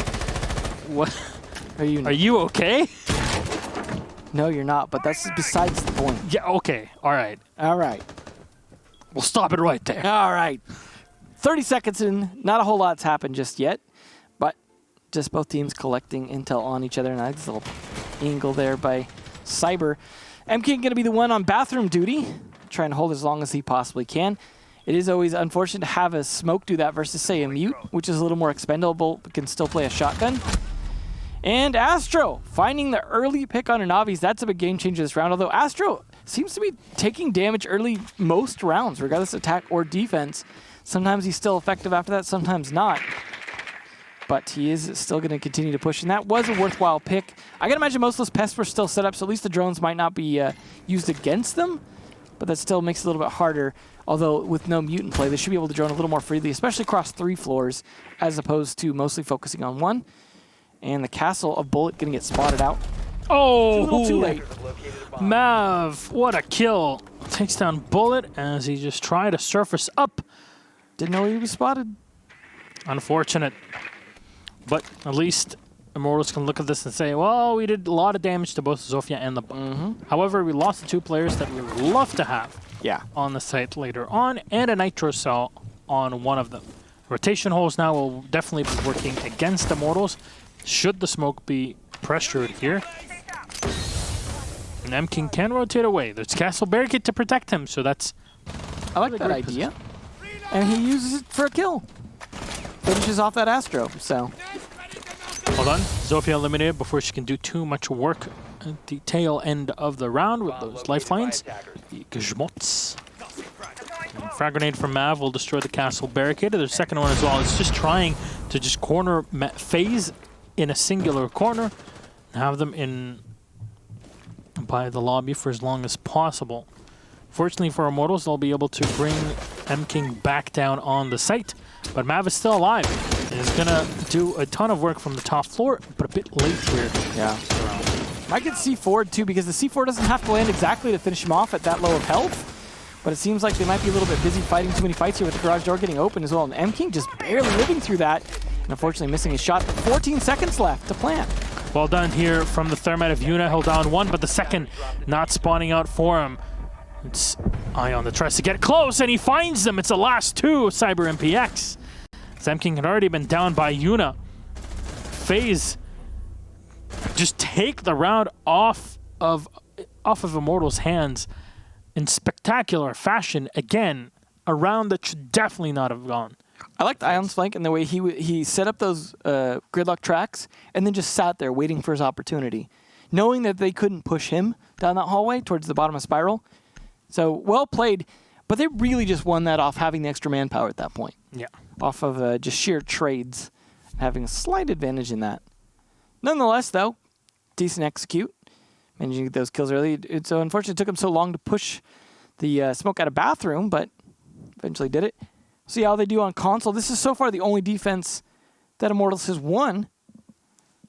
what? Are you okay? No, you're not, but that's besides the point. Yeah, okay. All right. All right. We'll stop it right there. All right. 30 seconds in. Not a whole lot's happened just yet, but just both teams collecting intel on each other. Nice little angle there by Cyber. MK going to be the one on bathroom duty, trying to hold as long as he possibly can. It is always unfortunate to have a smoke do that versus, say, a mute, which is a little more expendable, but can still play a shotgun. And Astro finding the early pick on a Navi's. That's a big game changer this round, although Astro seems to be taking damage early most rounds, regardless of attack or defense. Sometimes he's still effective after that, sometimes not. But he is still going to continue to push, and that was a worthwhile pick. I can imagine most of those pests were still set up, so at least the drones might not be used against them, but that still makes it a little bit harder. Although with no mutant play, they should be able to drone a little more freely, especially across 3 floors, as opposed to mostly focusing on 1. And the castle of Bullet going to get spotted out. Oh, a little too late. Mav, what a kill. Takes down Bullet as he just tried to surface up. Didn't know he was spotted. Unfortunate. But at least Immortals can look at this and say, well, we did a lot of damage to both Zofia and the Bug. However, we lost the 2 players that we would love to have on the site later on, and a Nitro Cell on one of them. Rotation holes now will definitely be working against Immortals, should the smoke be pressured here. And M-King can rotate away. There's Castle Barricade to protect him, so that's... I like that idea. And he uses it for a kill. Finishes off that Astro, so... Hold on. Zofia eliminated before she can do too much work at the tail end of the round with those lifelines. The Gizmots. Frag grenade from Mav will destroy the castle barricade. There's a second one as well. It's just trying to just corner FaZe in a singular corner and have them in by the lobby for as long as possible. Fortunately for Immortals, they'll be able to bring M-King back down on the site. But Mav is still alive. He's going to do a ton of work from the top floor, but a bit late here. Yeah. Might get C4'd too, because the C4 doesn't have to land exactly to finish him off at that low of health. But it seems like they might be a little bit busy fighting too many fights here with the garage door getting open as well. And M-King just barely living through that. And unfortunately missing his shot. 14 seconds left to plant. Well done here from the Thermite of Yuna. He'll down 1, but the second not spawning out for him. It's Ion that tries to get close, and he finds them. It's the last 2, Cyber MPX. M-King had already been down by Yuna. FaZe just take the round off of Immortals' hands in spectacular fashion. Again, a round that should definitely not have gone. I liked Ion's flank and the way he set up those gridlock tracks and then just sat there waiting for his opportunity, knowing that they couldn't push him down that hallway towards the bottom of Spiral. So well played, but they really just won that off having the extra manpower at that point. Yeah. Off of just sheer trades, having a slight advantage in that. Nonetheless, though, decent execute, managing to get those kills early. It's unfortunate it took him so long to push the smoke out of bathroom, but eventually did it. See how they do on console. This is so far the only defense that Immortals has won.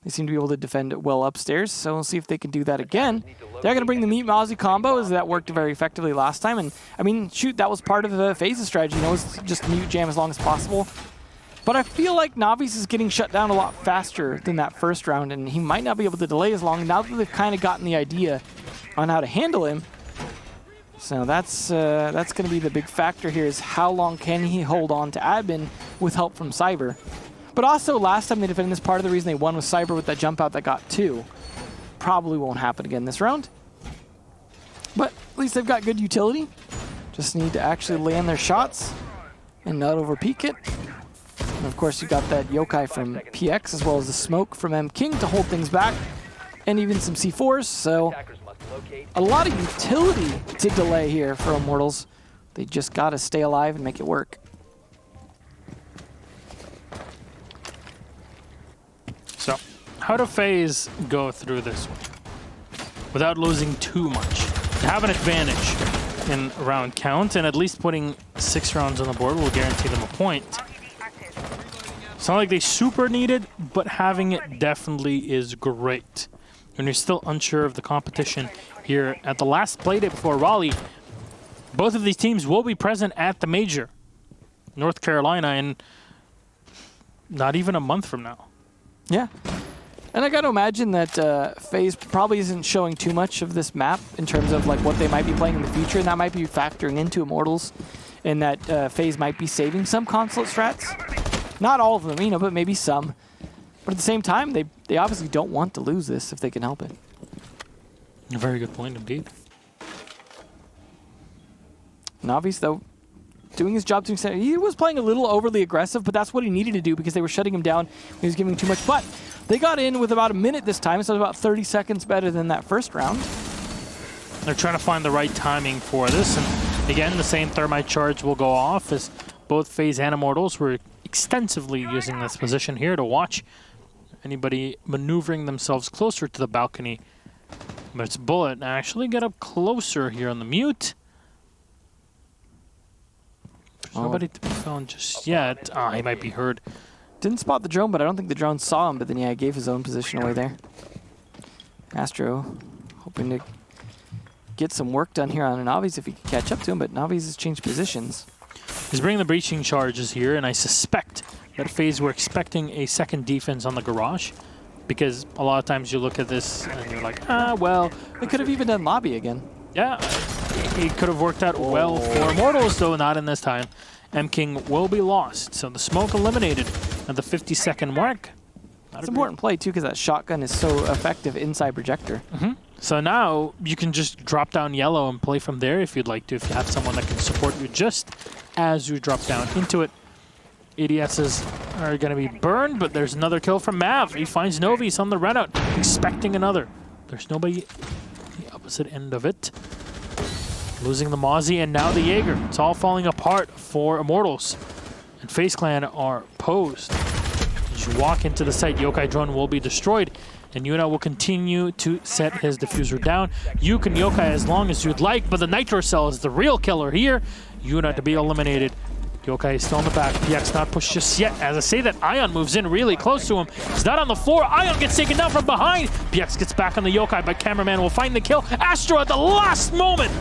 They seem to be able to defend it well upstairs, so we'll see if they can do that again. They're going to bring the Meat Mozzie combo, as that worked very effectively last time. And, I mean, shoot, that was part of FaZe's strategy. You know, was just mute jam as long as possible. But I feel like Navi's is getting shut down a lot faster than that first round, and he might not be able to delay as long. Now that they've kind of gotten the idea on how to handle him, So that's going to be the big factor here, is how long can he hold on to admin with help from Cyber. But also, last time they defended this, part of the reason they won was Cyber with that jump out that got 2. Probably won't happen again this round. But at least they've got good utility. Just need to actually land their shots and not over-peek it. And of course, you got that Yokai from PX, as well as the smoke from M King to hold things back, and even some C4s. So a lot of utility to delay here for Immortals. They just got to stay alive and make it work. So, how do FaZe go through this one without losing too much? To have an advantage in round count, and at least putting 6 rounds on the board will guarantee them a point. It's not like they super need it, but having it definitely is great. When you're still unsure of the competition here at the last play day before Raleigh, both of these teams will be present at the major, North Carolina, in not even a month from now. Yeah. And I got to imagine that FaZe probably isn't showing too much of this map in terms of like what they might be playing in the future, and that might be factoring into Immortals, and that FaZe might be saving some Consulate strats. Not all of them, you know, but maybe some. But at the same time, they obviously don't want to lose this if they can help it. A very good point indeed. Navi's, though, doing his job to an extent. He was playing a little overly aggressive, but that's what he needed to do because they were shutting him down. He was giving too much. But they got in with about a minute this time, so it was about 30 seconds better than that first round. They're trying to find the right timing for this. And again, the same thermite charge will go off as both FaZe and Immortals were extensively using this position here to watch anybody maneuvering themselves closer to the balcony. But it's Bullet actually get up closer here on the mute. There's nobody to be found just yet. Ah, he might be heard. Didn't spot the drone, but I don't think the drone saw him. But then, yeah, he gave his own position away there. Astro hoping to get some work done here on Navi's if he can catch up to him, but Navi's has changed positions. He's bringing the breaching charges here, and I suspect that FaZe were expecting a second defense on the garage, because a lot of times you look at this and you're like, ah, well. They could have even done lobby again. Yeah, it could have worked out well for Immortals, though not in this time. M King will be lost, so the smoke eliminated at the 50-second mark. It's an important play, too, because that shotgun is so effective inside projector. So now you can just drop down yellow and play from there if you'd like to, if you have someone that can support you just as you drop down into it. ADSs are going to be burned, but there's another kill from Mav. He finds Novi's on the run out, expecting another. There's nobody on the opposite end of it. Losing the Mozzie and now the Jaeger. It's all falling apart for Immortals. And FaZe Clan are posed. As you walk into the site, Yokai drone will be destroyed. And Yuna will continue to set his diffuser down. You can Yokai as long as you'd like, but the Nitro Cell is the real killer here. Yuna to be eliminated. Yokai is still on the back. PX not pushed just yet. As I say that, Ion moves in really close to him. He's not on the floor. Ion gets taken down from behind. PX gets back on the Yokai, but Cameraman will find the kill. Astro at the last moment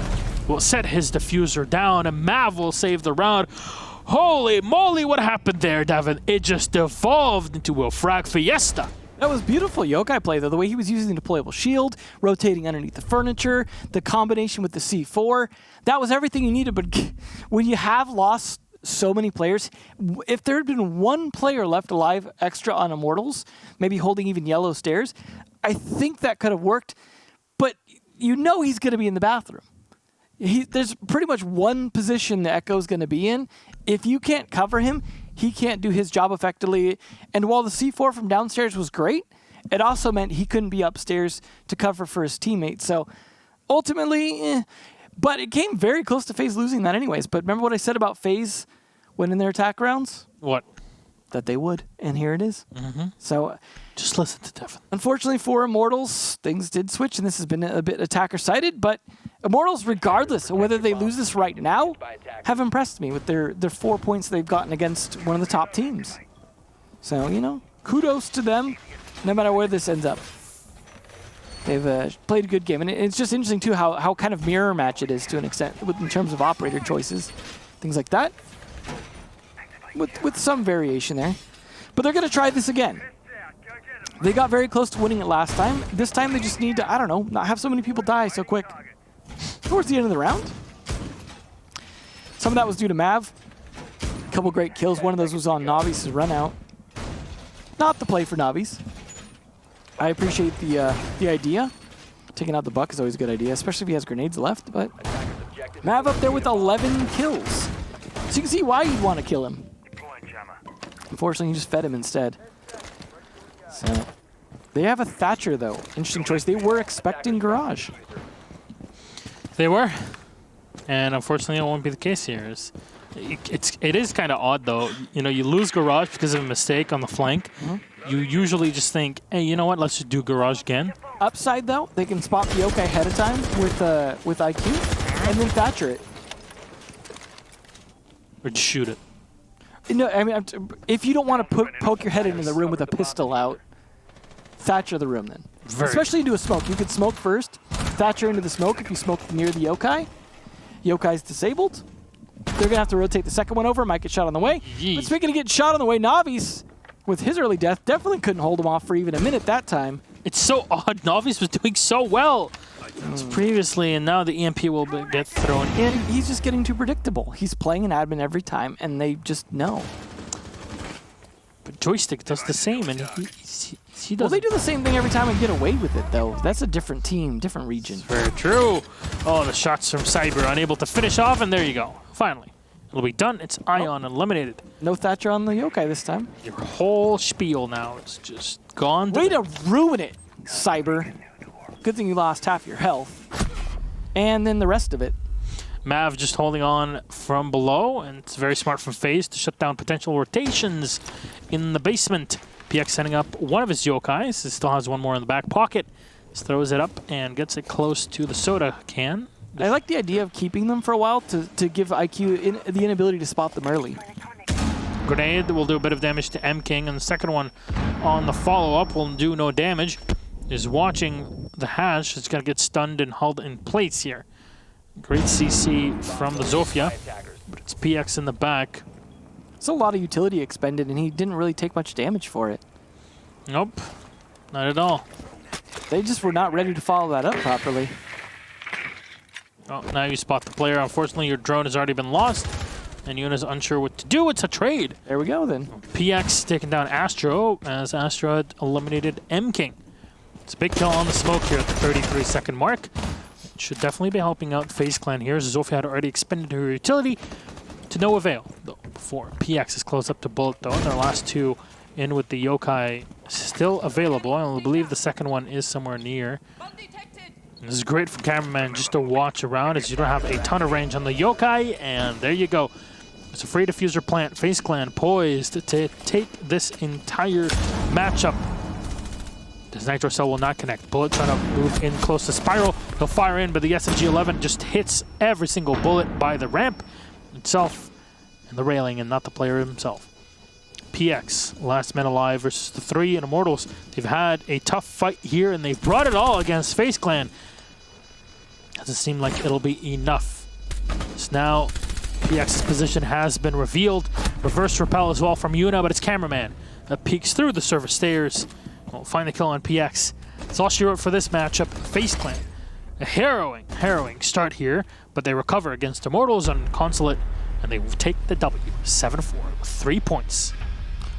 will set his diffuser down, and Mav will save the round. Holy moly, what happened there, Devin? It just devolved into a frag fiesta. That was beautiful Yokai play, though. The way he was using the deployable shield, rotating underneath the furniture, the combination with the C4. That was everything you needed. But when you have lost so many players, if there had been one player left alive extra on Immortals, maybe holding even yellow stairs, I think that could have worked. But you know he's going to be in the bathroom. There's pretty much one position that Echo's going to be in. If you can't cover him, he can't do his job effectively. And while the C4 from downstairs was great, it also meant he couldn't be upstairs to cover for his teammates. So ultimately, but it came very close to FaZe losing that anyways. But remember what I said about FaZe winning their attack rounds? What? That they would. And here it is. So just listen to Devin. Unfortunately for Immortals, things did switch, and this has been a bit attacker-sided, but Immortals, regardless of whether they lose this right now, have impressed me with their 4 points they've gotten against one of the top teams. So, you know, kudos to them, no matter where this ends up. They've played a good game, and it's just interesting, too, how kind of mirror match it is to an extent in terms of operator choices, things like that, with some variation there. But they're going to try this again. They got very close to winning it last time. This time they just need to, I don't know, not have so many people die so quick. Towards the end of the round, Some of that was due to Mav. A couple great kills. One of those was on Navi's run out. Not the play for Navi's. I appreciate the idea. Taking out the buck is always a good idea, especially if he has grenades left. But Mav up there with 11 kills. So you can see why you'd want to kill him. Unfortunately, he just fed him instead. So they have a Thatcher, though. Interesting choice. They were expecting Garage. They were. And unfortunately, it won't be the case here. It is kind of odd, though. You know, you lose Garage because of a mistake on the flank. You usually just think, hey, you know what? Let's just do Garage again. Upside, though, they can spot the yokai ahead of time with IQ and then Thatcher it. Or just shoot it. No, I mean, if you don't want to poke your head into the room with a pistol out, Thatcher the room then. Especially into a smoke. You could smoke first, Thatcher into the smoke if you smoke near the yokai. Yokai's disabled. They're going to have to rotate the second one over. Might get shot on the way. But speaking of getting shot on the way, Navi's, with his early death, definitely couldn't hold him off for even a minute that time. It's so odd. Navi's was doing so well previously, and now the EMP will get thrown in. He's just getting too predictable. He's playing an admin every time, and they just know. But Joystick does the same, and he does. Well, they do the same thing every time and get away with it, though. That's a different team, different region. Very true. Oh, the shots from Cyber, unable to finish off, and there you go. Finally. It'll be done. It's Ion eliminated. No Thatcher on the yokai this time. Your whole spiel now is just gone. Way to ruin it, Cyber. Good thing you lost half your health. And then the rest of it. Mav just holding on from below, and it's very smart from FaZe to shut down potential rotations in the basement. PX sending up one of his yokais. He still has one more in the back pocket. Just throws it up and gets it close to the soda can. I like the idea of keeping them for a while to give IQ the inability to spot them early. Grenade will do a bit of damage to M King, and the second one on the follow-up will do no damage. Is watching the hash. It's going to get stunned and held in place here. Great CC from the Zofia, but it's PX in the back. It's a lot of utility expended, and he didn't really take much damage for it. Nope, not at all. They just were not ready to follow that up properly. Oh, now you spot the player. Unfortunately, your drone has already been lost, and Yuna's unsure what to do. It's a trade. There we go, then. PX taking down Astro, as Astro had eliminated M King. It's a big kill on the smoke here at the 33-second mark. It should definitely be helping out FaZe Clan here. Zofia had already expended her utility to no avail, though, before PX is close up to Bullet, though, and their last two in with the yokai still available. I believe the second one is somewhere near. This is great for cameraman just to watch around as you don't have a ton of range on the yokai, and there you go. It's a free diffuser plant. FaZe Clan poised to take this entire matchup. This Nitro Cell will not connect. Bullet trying to move in close to Spiral. He'll fire in, but the SMG-11 just hits every single bullet by the ramp itself and the railing, and not the player himself. PX, last man alive versus the 3 and Immortals. They've had a tough fight here, and they've brought it all against FaZe Clan. Doesn't seem like it'll be enough. So now PX's position has been revealed. Reverse repel as well from Yuna, but it's cameraman that peeks through the service stairs. We'll find the kill on PX. That's all she wrote for this matchup. FaZe Clan. A harrowing start here, but they recover against Immortals on Consulate, and they take the W, 7-4, with 3 points.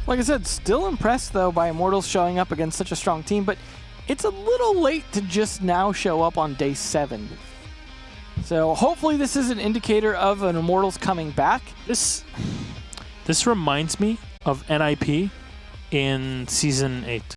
Like I said, still impressed, though, by Immortals showing up against such a strong team, but it's a little late to just now show up on day 7. So hopefully this is an indicator of an Immortals coming back. This reminds me of NIP in Season 8.